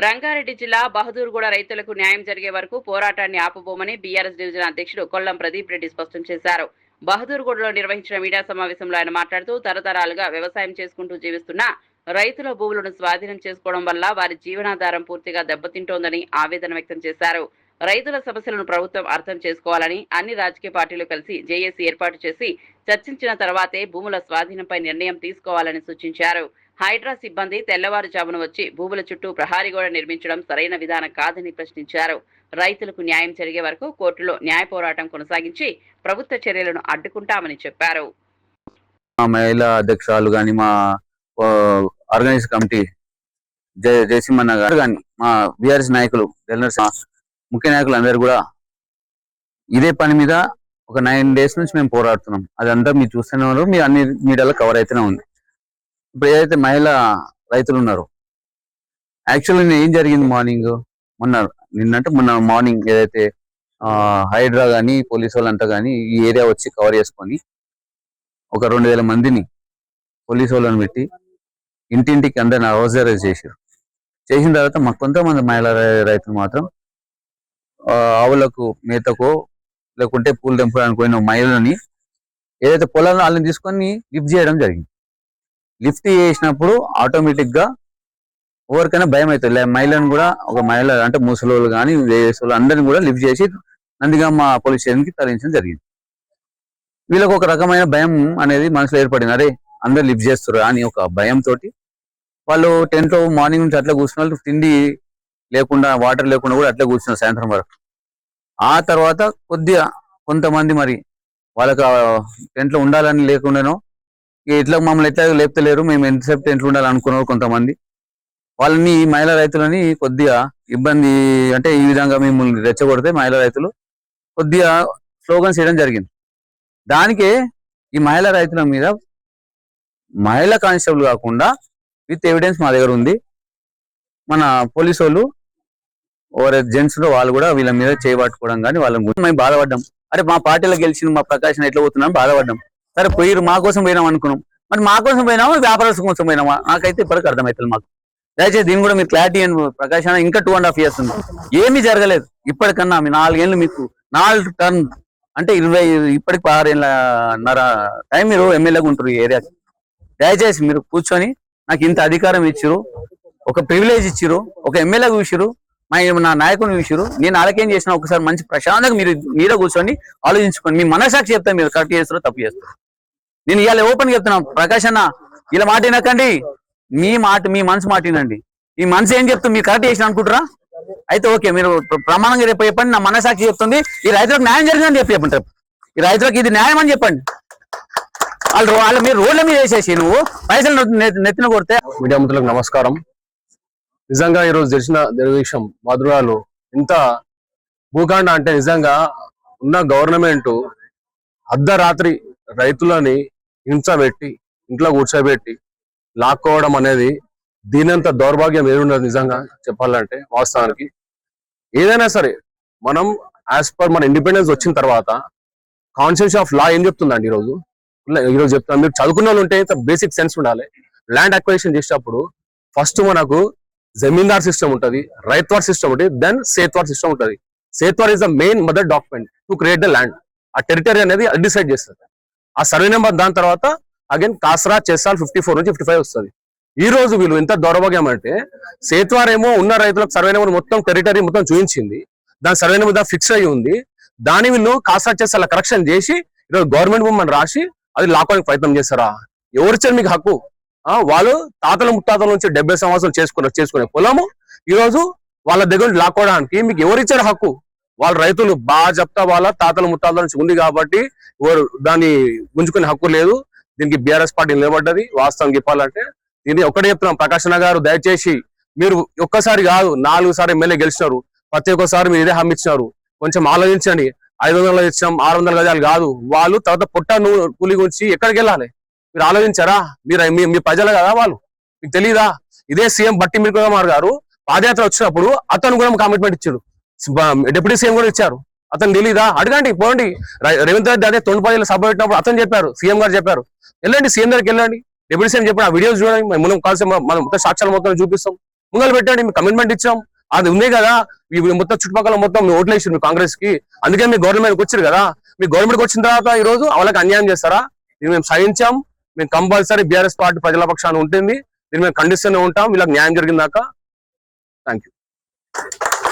రంగారెడ్డి జిల్లా బహదూర్గూడ రైతులకు న్యాయం జరిగే వరకు పోరాటాన్ని ఆపబోమని బీఆర్ఎస్ డివిజన్ అధ్యక్షుడు కొల్లం ప్రదీప్ రెడ్డి స్పష్టం చేశారు. బహదూర్గూడలో నిర్వహించిన మీడియా సమావేశంలో ఆయన మాట్లాడుతూ తరతరాలుగా వ్యవసాయం చేసుకుంటూ జీవిస్తున్న రైతుల భూములను స్వాధీనం చేసుకోవడం వల్ల వారి జీవనాధారం పూర్తిగా దెబ్బతింటోందని ఆవేదన వ్యక్తం చేశారు. రైతుల సమస్యలను ప్రభుత్వం అర్థం చేసుకోవాలని, అన్ని రాజకీయ పార్టీలు కలిసి జేఏసీ ఏర్పాటు చేసి చర్చించిన తర్వాతే భూముల స్వాధీనంపై నిర్ణయం తీసుకోవాలని సూచించారు. హైడ్రా సిబ్బంది తెల్లవారుజామున వచ్చి భూముల చుట్టూ ప్రహారీ గోడ నిర్మించడం సరైన విధానం కాదని ప్రశ్నించారు. రైతులకు న్యాయం జరిగే వరకు కోర్టులో న్యాయ పోరాటం కొనసాగించి ప్రభుత్వ చర్యలను అడ్డుకుంటామని చెప్పారు. మహిళా అధ్యక్షురాలు గాని, మా ఆర్గనైజ్ కమిటీ జయసింహన్న గారు గాని, మా బీఆర్ఎస్ నాయకులు ముఖ్య నాయకులు అందరూ కూడా ఇదే పని మీద ఒక 9 days నుంచి మేము పోరాడుతున్నాం. అదంతా మీరు చూస్తూనే ఉన్నారు, మీరు అన్ని మీడియాలో కవర్ అయితేనే ఉంది. ఇప్పుడు ఏదైతే మహిళా రైతులు ఉన్నారో, యాక్చువల్లీ ఏం జరిగింది మొన్న మార్నింగ్ ఏదైతే హైడ్రా కానీ పోలీసు వాళ్ళంతా కానీ ఈ ఏరియా వచ్చి కవర్ చేసుకొని ఒక 2000 మందిని పోలీసు వాళ్ళని పెట్టి ఇంటింటికి అందరిని హౌస్ చేసిన తర్వాత మాకు కొంతమంది మహిళా రైతులు మాత్రం ఆవులకు మేతకో లేకుంటే పూలు తెంపడానికి పోయిన మహిళలని ఏదైతే పొలాలను వాళ్ళని తీసుకొని లిఫ్ట్ చేయడం జరిగింది. లిఫ్ట్ చేసినప్పుడు ఆటోమేటిక్ గా ఎవరికైనా భయం అవుతుంది. మహిళను కూడా, ఒక మహిళ అంటే ముసలోళ్ళు కానీ వేసేవాళ్ళు అందరిని కూడా లిఫ్ట్ చేసి నందిగామ పోలీస్ స్టేషన్కి తరలించడం జరిగింది. వీళ్ళకి ఒక రకమైన భయం అనేది మనసులో ఏర్పడింది. అరే అందరు లిఫ్ట్ చేస్తారు అని ఒక భయంతో వాళ్ళు టెంట్లో మార్నింగ్ నుంచి అట్లా కూర్చున్న వాళ్ళు, తిండి లేకుండా వాటర్ లేకుండా కూడా అట్లా కూర్చున్నారు సాయంత్రం వరకు. ఆ తర్వాత కొద్దిగా కొంతమంది మరి వాళ్ళకి టెంట్లో ఉండాలని లేకుండానో ఇట్లా మమ్మల్ని ఎట్లా లేపుతలేరు, మేము ఎంతసేపు టెంట్లో ఉండాలి అనుకున్నారు కొంతమంది. వాళ్ళని మహిళా రైతులని కొద్దిగా ఇబ్బంది అంటే ఈ విధంగా మిమ్మల్ని రెచ్చగొడితే మహిళా రైతులు కొద్దిగా స్లోగన్స్ చేయడం జరిగింది. దానికే ఈ మహిళా రైతుల మీద మహిళా కానిస్టేబుల్ కాకుండా విత్ ఎవిడెన్స్ మా దగ్గర ఉంది. మన పోలీసు వాళ్ళు జెంట్స్ వాళ్ళు కూడా వీళ్ళ మీద చేయబట్టుకోవడం కానీ వాళ్ళని మేము బాధపడ్డాం. అరే మా పార్టీలో గెలిచిన మా ప్రకాశం ఎట్లా పోతున్నాం బాధపడ్డాం. సరే పోయిరు, మా కోసం పోయినాం అనుకున్నాం. మరి మా కోసం పోయినామా వ్యాపారస్తుల కోసం పోయినామా నాకైతే ఇప్పటికి అర్థమవుతుంది. మాకు దయచేసి దీన్ని కూడా మీరు క్లారిటీ అని. ప్రకాశం ఇంకా 2.5 years ఉంది, ఏమీ జరగలేదు ఇప్పటికన్నా. మీ 4 ఏళ్ళు, మీకు 4 టర్మ్ అంటే 20, ఇప్పటికి 6 ఏళ్ళన్నర టైం మీరు ఎమ్మెల్యేగా ఉంటారు ఈ ఏరియాకి. దయచేసి మీరు కూర్చొని నాకు ఇంత అధికారం ఇచ్చిరు, ఒక ప్రివిలేజ్ ఇచ్చిరు, ఒక ఎమ్మెల్యేగా చూసిరు, నా నాయకుని చూసిరు. నేను అలాగేం చేసిన ఒకసారి మంచి ప్రశాంతంగా మీరు మీరే కూర్చొని ఆలోచించుకొని మీ మనసాక్షి చెప్తాను మీరు కరెక్ట్ చేస్తారో తప్పు చేస్తారు. నేను ఇవాళ ఓపెన్ చెప్తున్నాను, ప్రకాష్ అన్న ఇలా మాట వినకండి, మీ మనసు మాట వినండి. ఈ మనసు ఏం చెప్తుంది, మీరు కరెక్ట్ చేసిన అనుకుంటారా? అయితే ఓకే, మీరు ప్రమాణంగా రేపు చెప్పండి, నా మనసాక్షి చెప్తుంది ఈ రైతులకు న్యాయం జరిగిందని చెప్పంటారు. ఈ రైతులకు ఇది న్యాయం అని చెప్పండి. వాళ్ళు మీరు రోడ్ల మీద వేసేసి నువ్వు పైసలు నెత్తిన కొడితే. మీడియా మిత్రులకు నమస్కారం. నిజంగా ఈరోజు జరిగిన విషయం మధురాలో ఇంత భూకాండ అంటే నిజంగా ఉన్న గవర్నమెంట్ అర్ధరాత్రి రైతులని హింసబెట్టి ఇంట్లో కూర్చోబెట్టి లాక్కోవడం అనేది దీనంత దౌర్భాగ్యం ఏమున్నది నిజంగా చెప్పాలంటే. వాస్తవానికి ఏదైనా సరే మనం యాజ్ పర్ మన ఇండిపెండెన్స్ వచ్చిన తర్వాత కాన్స్టిట్యూషన్ ఆఫ్ లా ఏం చెప్తుందండి ఈరోజు చెప్తాను. మీరు చదువుకున్న వాళ్ళు ఉంటే బేసిక్ సెన్స్ ఉండాలి. ల్యాండ్ అక్వైజిషన్ చేసేటప్పుడు ఫస్ట్ మనకు జమీందార్ సిస్టమ్ ఉంటుంది, రైత్వార్ సిస్టమ్ ఉంటుంది, దెన్ సేత్వార్ సిస్టమ్ ఉంటుంది. Sethwar is the main mother document to create the land. ఆ టెరిటరీ అనేది డిసైడ్ చేస్తుంది. ఆ సర్వే నెంబర్ దాని తర్వాత అగైన్ కాసరా చెస్సాల్ 54 నుంచి 55 వస్తుంది. ఈ రోజు వీళ్ళు ఎంత దౌర్భాగ్యం అంటే సేత్వార్ ఏమో ఉన్న రైతులకు సర్వే నెంబర్ మొత్తం టెరిటరీ మొత్తం చూపించింది, దాని సర్వే నెంబర్ ఫిక్స్ అయ్యి ఉంది. దాని వీళ్ళు కాసరా చెస్సాల కరెక్షన్ చేసి ఈరోజు గవర్నమెంట్ భూమి రాసి అది లాక్కోవడానికి ప్రయత్నం చేస్తారా? ఎవరిచ్చారు మీకు హక్కు? వాళ్ళు తాతల ముత్తాతల నుంచి 70 సంవత్సరాలు చేసుకునే పొలము ఈరోజు వాళ్ళ దగ్గర లాక్కోవడానికి మీకు ఎవరిచ్చారు హక్కు? వాళ్ళ రైతులు బాగా చెప్తా వాళ్ళ తాతల ముత్తాతల నుంచి ఉంది కాబట్టి దాన్ని గుంజుకునే హక్కు లేదు. దీనికి బీఆర్ఎస్ పార్టీ నిలబడ్డది. వాస్తవం చెప్పాలంటే దీన్ని ఒకటే చెప్తున్నాం, ప్రకాశ్ గారు దయచేసి మీరు ఒక్కసారి కాదు 4 సార్లు ఎమ్మెల్యే గెలిచినారు, ప్రతి ఒక్కసారి మీరు ఇదే హామీ ఇచ్చినారు. కొంచెం ఆలోచించండి. 500 ఇచ్చాం, 600 గజాలు కాదు. వాళ్ళు తర్వాత పొట్ట కూలి గురించి ఎక్కడికి వెళ్ళాలి మీరు ఆలోచించారా? మీ ప్రజలు కదా వాళ్ళు, మీకు తెలీదా? ఇదే సీఎం బట్టి మీరుకుమార్ గారు పాదయాత్ర వచ్చినప్పుడు అతను కూడా కమిట్మెంట్ ఇచ్చారు, డిప్యూటీ సీఎం కూడా ఇచ్చారు. అతను తెలీదా? అడగండి, పోండి. రేవంత్ రెడ్డి అదే 90 సభ పెట్టినప్పుడు అతను చెప్పారు, సీఎం గారు చెప్పారు. వెళ్ళండి సీఎం దగ్గరికి వెళ్ళండి, డిప్యూటీ సీఎం చెప్పిన వీడియోస్ చూడండి, మనం కలిసి మనం సాక్ష్యాలు మొత్తం చూపిస్తాం. ముంగలు పెట్టండి, మీకు కమిట్మెంట్ ఇచ్చాం, అది ఉంది కదా. ఇవి మొత్తం చుట్టుపక్కల మొత్తం మీ ఓట్లు వేసారు మీ కాంగ్రెస్ కి, అందుకే మీ గవర్నమెంట్కి వచ్చారు కదా. మీ గవర్నమెంట్కి వచ్చిన తర్వాత ఈ రోజు వాళ్ళకి అన్యాయం చేస్తారా? ఇది మేము సహించాం. మేము కంపల్సరీ బీఆర్ఎస్ పార్టీ ప్రజల పక్షాన ఉంటుంది, దీన్ని మేము ఖండిస్తూనే ఉంటాం వీళ్ళకి న్యాయం జరిగిందాక. Thank you.